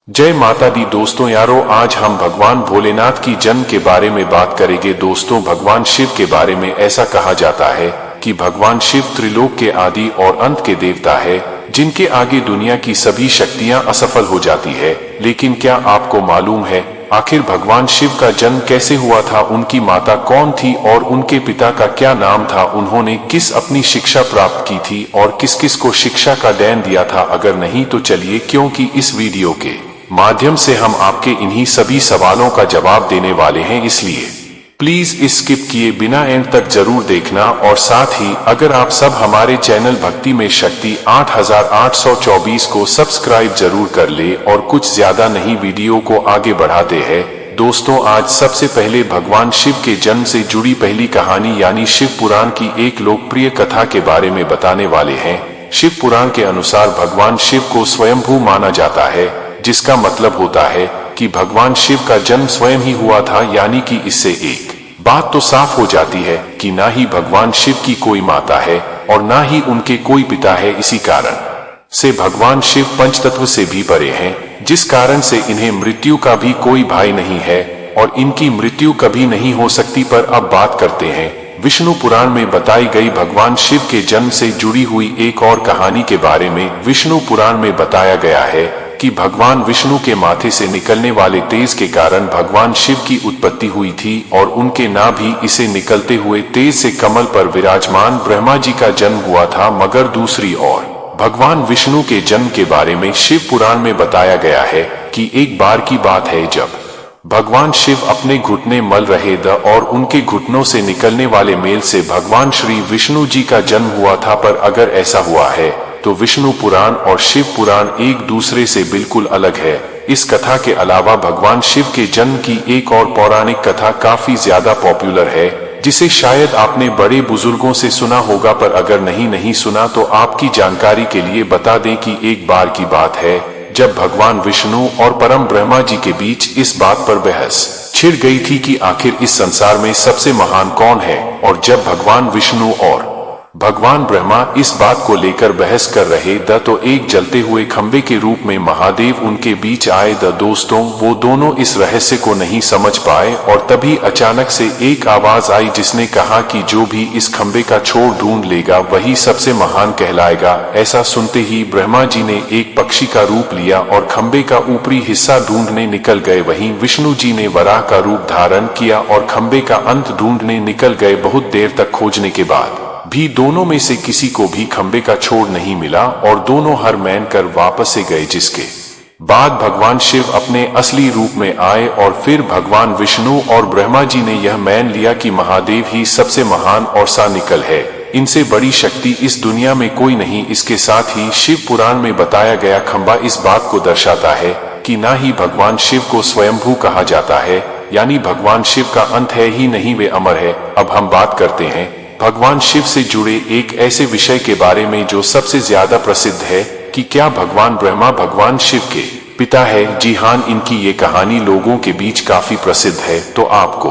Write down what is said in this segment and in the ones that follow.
जय माता दी। दोस्तों यारों, आज हम भगवान भोलेनाथ की जन्म के बारे में बात करेंगे। दोस्तों, भगवान शिव के बारे में ऐसा कहा जाता है कि भगवान शिव त्रिलोक के आदि और अंत के देवता है, जिनके आगे दुनिया की सभी शक्तियां असफल हो जाती है। लेकिन क्या आपको मालूम है आखिर भगवान शिव का जन्म कैसे हुआ था? उनकी माता कौन थी और उनके पिता का क्या नाम था? उन्होंने किस अपनी शिक्षा प्राप्त की थी और किस किस को शिक्षा का दान दिया था? अगर नहीं तो चलिए, क्योंकि इस वीडियो के माध्यम से हम आपके इन्हीं सभी सवालों का जवाब देने वाले हैं, इसलिए प्लीज स्किप किए बिना एंड तक जरूर देखना। और साथ ही अगर आप सब हमारे चैनल भक्ति में शक्ति 8824 को सब्सक्राइब जरूर कर ले और कुछ ज्यादा नहीं, वीडियो को आगे बढ़ाते हैं। दोस्तों, आज सबसे पहले भगवान शिव के जन्म से जुड़ी पहली कहानी यानी शिव पुराण की एक लोकप्रिय कथा के बारे में बताने वाले हैं। शिव पुराण के अनुसार भगवान शिव को स्वयंभू माना जाता है, जिसका मतलब होता है कि भगवान शिव का जन्म स्वयं ही हुआ था। यानी कि इससे एक बात तो साफ हो जाती है कि ना ही भगवान शिव की कोई माता है और ना ही उनके कोई पिता है। इसी कारण से भगवान शिव पंचतत्व से भी परे हैं, जिस कारण से इन्हें मृत्यु का भी कोई भय नहीं है और इनकी मृत्यु कभी नहीं हो सकती। पर अब बात करते हैं विष्णु पुराण में बताई गई भगवान शिव के जन्म से जुड़ी हुई एक और कहानी के बारे में। विष्णु पुराण में बताया गया है कि भगवान विष्णु के माथे से निकलने वाले तेज के कारण भगवान शिव की उत्पत्ति हुई थी और उनके नाभि इसे निकलते हुए तेज से कमल पर विराजमान ब्रह्मा जी का जन्म हुआ था। मगर दूसरी ओर भगवान विष्णु के जन्म के बारे में शिव पुराण में बताया गया है कि एक बार की बात है जब भगवान शिव अपने घुटने मल रहे थे और उनके घुटनों से निकलने वाले मेल से भगवान श्री विष्णु जी का जन्म हुआ था। पर अगर ऐसा हुआ है तो विष्णु पुराण और शिव पुराण एक दूसरे से बिल्कुल अलग है। इस कथा के अलावा भगवान शिव के जन्म की एक और पौराणिक कथा काफी ज्यादा पॉपुलर है, जिसे शायद आपने बड़े बुजुर्गों से सुना होगा। पर अगर नहीं सुना तो आपकी जानकारी के लिए बता दें कि एक बार की बात है जब भगवान विष्णु और परम ब्रह्मा जी के बीच इस बात पर बहस छिड़ गई थी कि आखिर इस संसार में सबसे महान कौन है। और जब भगवान विष्णु और भगवान ब्रह्मा इस बात को लेकर बहस कर रहे थे तो एक जलते हुए खंबे के रूप में महादेव उनके बीच आए थे। दोस्तों, वो दोनों इस रहस्य को नहीं समझ पाए और तभी अचानक से एक आवाज आई जिसने कहा कि जो भी इस खंबे का छोर ढूंढ लेगा वही सबसे महान कहलाएगा। ऐसा सुनते ही ब्रह्मा जी ने एक पक्षी का रूप लिया और खंबे का ऊपरी हिस्सा ढूंढने निकल गए। वहीं विष्णु जी ने वराह का रूप धारण किया और खंबे का अंत ढूंढने निकल गए। बहुत देर तक खोजने के बाद भी दोनों में से किसी को भी खंबे का छोर नहीं मिला और दोनों हर मैन कर वापस से गए। जिसके बाद भगवान शिव अपने असली रूप में आए और फिर भगवान विष्णु और ब्रह्मा जी ने यह मान लिया कि महादेव ही सबसे महान और सा निकल है। इनसे बड़ी शक्ति इस दुनिया में कोई नहीं। इसके साथ ही शिव पुराण में बताया गया खंबा इस बात को दर्शाता है कि ना ही भगवान शिव को स्वयंभू कहा जाता है, यानी भगवान शिव का अंत है ही नहीं, वे अमर है। अब हम बात करते हैं भगवान शिव से जुड़े एक ऐसे विषय के बारे में जो सबसे ज्यादा प्रसिद्ध है कि क्या भगवान ब्रह्मा भगवान शिव के पिता है। जी हाँ, इनकी ये कहानी लोगों के बीच काफी प्रसिद्ध है। तो आपको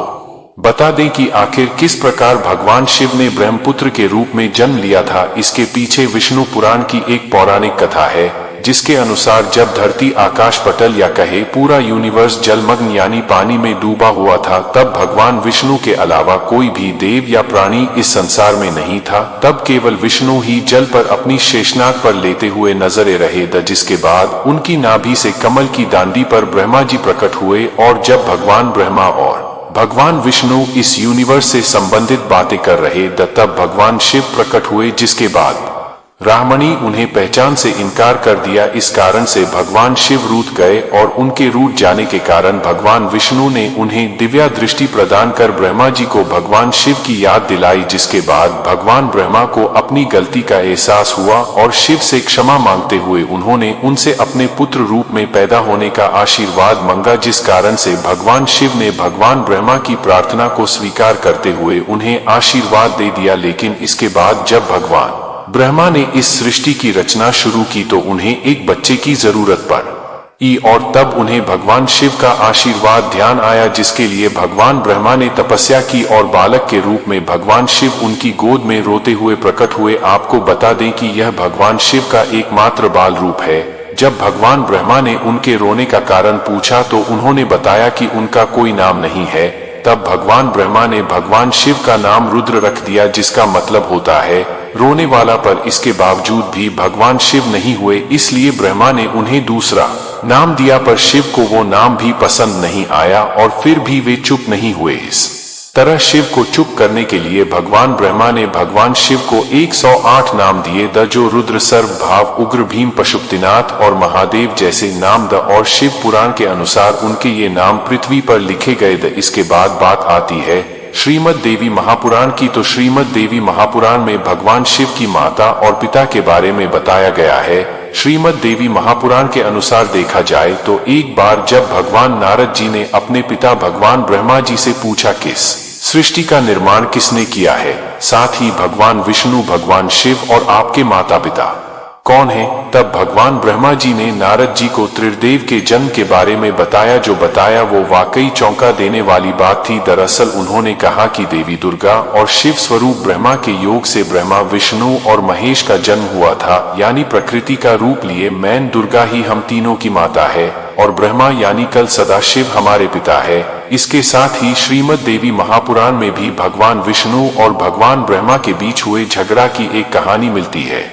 बता दें कि आखिर किस प्रकार भगवान शिव ने ब्रह्मपुत्र के रूप में जन्म लिया था। इसके पीछे विष्णु पुराण की एक पौराणिक कथा है, जिसके अनुसार जब धरती आकाश पटल या कहे पूरा यूनिवर्स जलमग्न यानी पानी में डूबा हुआ था, तब भगवान विष्णु के अलावा कोई भी देव या प्राणी इस संसार में नहीं था। तब केवल विष्णु ही जल पर अपनी शेषनाग पर लेते हुए नजरे रहे थे। जिसके बाद उनकी नाभि से कमल की दांडी पर ब्रह्मा जी प्रकट हुए और जब भगवान ब्रह्मा और भगवान विष्णु इस यूनिवर्स से संबंधित बातें कर रहे थे तब भगवान शिव प्रकट हुए, जिसके बाद रामणी उन्हें पहचान से इनकार कर दिया। इस कारण से भगवान शिव रूठ गए और उनके रूठ जाने के कारण भगवान विष्णु ने उन्हें दिव्या दृष्टि प्रदान कर ब्रह्मा जी को भगवान शिव की याद दिलाई। जिसके बाद भगवान ब्रह्मा को अपनी गलती का एहसास हुआ और शिव से क्षमा मांगते हुए उन्होंने उनसे अपने पुत्र रूप में पैदा होने का आशीर्वाद मांगा। जिस कारण से भगवान शिव ने भगवान ब्रह्मा की प्रार्थना को स्वीकार करते हुए उन्हें आशीर्वाद दे दिया। लेकिन इसके बाद जब भगवान ब्रह्मा ने इस सृष्टि की रचना शुरू की तो उन्हें एक बच्चे की जरूरत पड़ी और तब उन्हें भगवान शिव का आशीर्वाद ध्यान आया, जिसके लिए भगवान ब्रह्मा ने तपस्या की और बालक के रूप में भगवान शिव उनकी गोद में रोते हुए प्रकट हुए। आपको बता दें कि यह भगवान शिव का एकमात्र बाल रूप है जब भगवान ब्रह्मा ने उनके रोने का कारण पूछा तो उन्होंने बताया कि उनका कोई नाम नहीं है। तब भगवान ब्रह्मा ने भगवान शिव का नाम रुद्र रख दिया, जिसका मतलब होता है रोने वाला। पर इसके बावजूद भी भगवान शिव नहीं हुए, इसलिए ब्रह्मा ने उन्हें दूसरा नाम दिया। पर शिव को वो नाम भी पसंद नहीं आया और फिर भी वे चुप नहीं हुए। इस तरह शिव को चुप करने के लिए भगवान ब्रह्मा ने भगवान शिव को 108 नाम दिए, द जो रुद्र, सर्व भाव, उग्र, भीम, पशुपतिनाथ और महादेव जैसे नाम द। और शिव पुराण के अनुसार उनके ये नाम पृथ्वी पर लिखे गए द। इसके बाद बात आती है श्रीमद् देवी महापुराण की। तो श्रीमद् देवी महापुराण में भगवान शिव की माता और पिता के बारे में बताया गया है। श्रीमद् देवी महापुराण के अनुसार देखा जाए तो एक बार जब भगवान नारद जी ने अपने पिता भगवान ब्रह्मा जी से पूछा किस सृष्टि का निर्माण किसने किया है, साथ ही भगवान विष्णु, भगवान शिव और आपके माता पिता कौन हैं, तब भगवान ब्रह्मा जी ने नारद जी को त्रिदेव के जन्म के बारे में बताया। जो बताया वो वाकई चौंका देने वाली बात थी। दरअसल उन्होंने कहा कि देवी दुर्गा और शिव स्वरूप ब्रह्मा के योग से ब्रह्मा, विष्णु और महेश का जन्म हुआ था, यानी प्रकृति का रूप लिए मैन दुर्गा ही हम तीनों की माता है और ब्रह्मा यानी कल सदाशिव हमारे पिता है। इसके साथ ही श्रीमद् देवी महापुराण में भी भगवान विष्णु और भगवान ब्रह्मा के बीच हुए झगड़ा की एक कहानी मिलती है,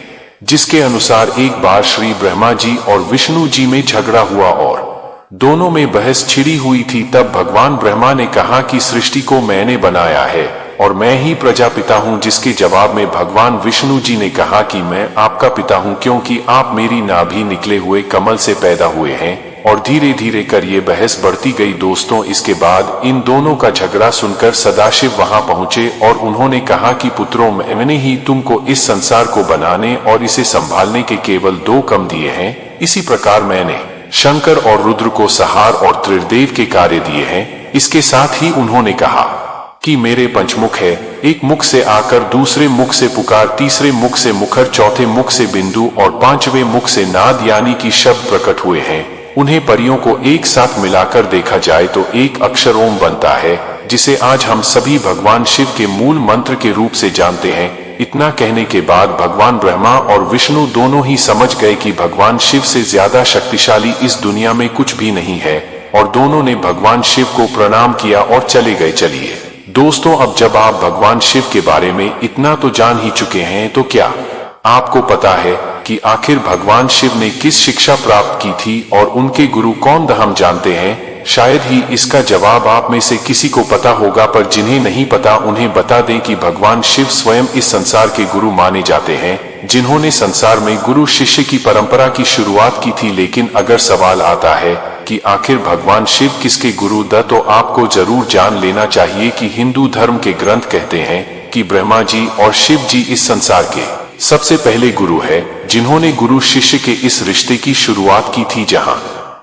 जिसके अनुसार एक बार श्री ब्रह्मा जी और विष्णु जी में झगड़ा हुआ और दोनों में बहस छिड़ी हुई थी। तब भगवान ब्रह्मा ने कहा कि सृष्टि को मैंने बनाया है और मैं ही प्रजापिता हूँ, जिसके जवाब में भगवान विष्णु जी ने कहा कि मैं आपका पिता हूँ, क्योंकि आप मेरी नाभि निकले हुए कमल से पैदा हुए हैं। और धीरे धीरे कर ये बहस बढ़ती गई। दोस्तों, इसके बाद इन दोनों का झगड़ा सुनकर सदाशिव वहां पहुंचे और उन्होंने कहा कि पुत्रों, मैंने ही तुमको इस संसार को बनाने और इसे संभालने के केवल 2 कम दिए हैं। इसी प्रकार मैंने शंकर और रुद्र को संहार और त्रिदेव के कार्य दिए हैं। इसके साथ ही उन्होंने कहा कि मेरे पंचमुख है, एक मुख से आकर, दूसरे मुख से पुकार, तीसरे मुख से मुखर, चौथे मुख से बिंदु और 5वें मुख से नाद यानी कि शब्द प्रकट हुए हैं। उन्हें परियों को एक साथ मिलाकर देखा जाए तो एक अक्षर ओम बनता है, जिसे आज हम सभी भगवान शिव के मूल मंत्र के रूप से जानते हैं। इतना कहने के बाद भगवान ब्रह्मा और विष्णु दोनों ही समझ गए कि भगवान शिव से ज्यादा शक्तिशाली इस दुनिया में कुछ भी नहीं है और दोनों ने भगवान शिव को प्रणाम किया और चले गए। चलिए दोस्तों, अब जब आप भगवान शिव के बारे में इतना तो जान ही चुके हैं, तो क्या आपको पता है कि आखिर भगवान शिव ने किस शिक्षा प्राप्त की थी और उनके गुरु कौन थे? हम जानते हैं, शायद ही इसका जवाब आप में से किसी को पता होगा, पर जिन्हें नहीं पता उन्हें बता दें कि भगवान शिव स्वयं इस संसार के गुरु माने जाते हैं, जिन्होंने संसार में गुरु शिष्य की परंपरा की शुरुआत की थी। लेकिन अगर सवाल आता है कि आखिर भगवान शिव किसके गुरु थे, तो आपको जरूर जान लेना चाहिए कि हिंदू धर्म के ग्रंथ कहते हैं कि ब्रह्मा जी और शिव जी इस संसार के सबसे पहले गुरु है, जिन्होंने गुरु शिष्य के इस रिश्ते की शुरुआत की थी। जहां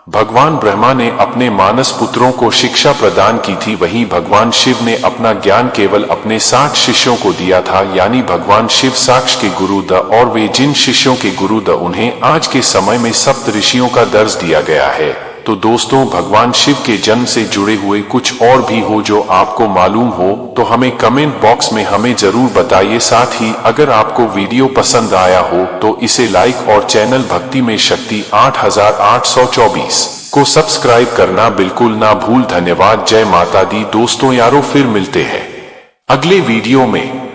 भगवान ब्रह्मा ने अपने मानस पुत्रों को शिक्षा प्रदान की थी, वहीं भगवान शिव ने अपना ज्ञान केवल अपने 60 शिष्यों को दिया था, यानी भगवान शिव साक्ष के गुरु द। और वे जिन शिष्यों के गुरु द, उन्हें आज के समय में सप्त ऋषियों का दर्ज दिया गया है। तो दोस्तों, भगवान शिव के जन्म से जुड़े हुए कुछ और भी हो जो आपको मालूम हो तो हमें कमेंट बॉक्स में हमें जरूर बताइए। साथ ही अगर आपको वीडियो पसंद आया हो तो इसे लाइक और चैनल भक्ति में शक्ति 8824 को सब्सक्राइब करना बिल्कुल ना भूल। धन्यवाद। जय माता दी। दोस्तों यारों, फिर मिलते हैं अगले वीडियो में।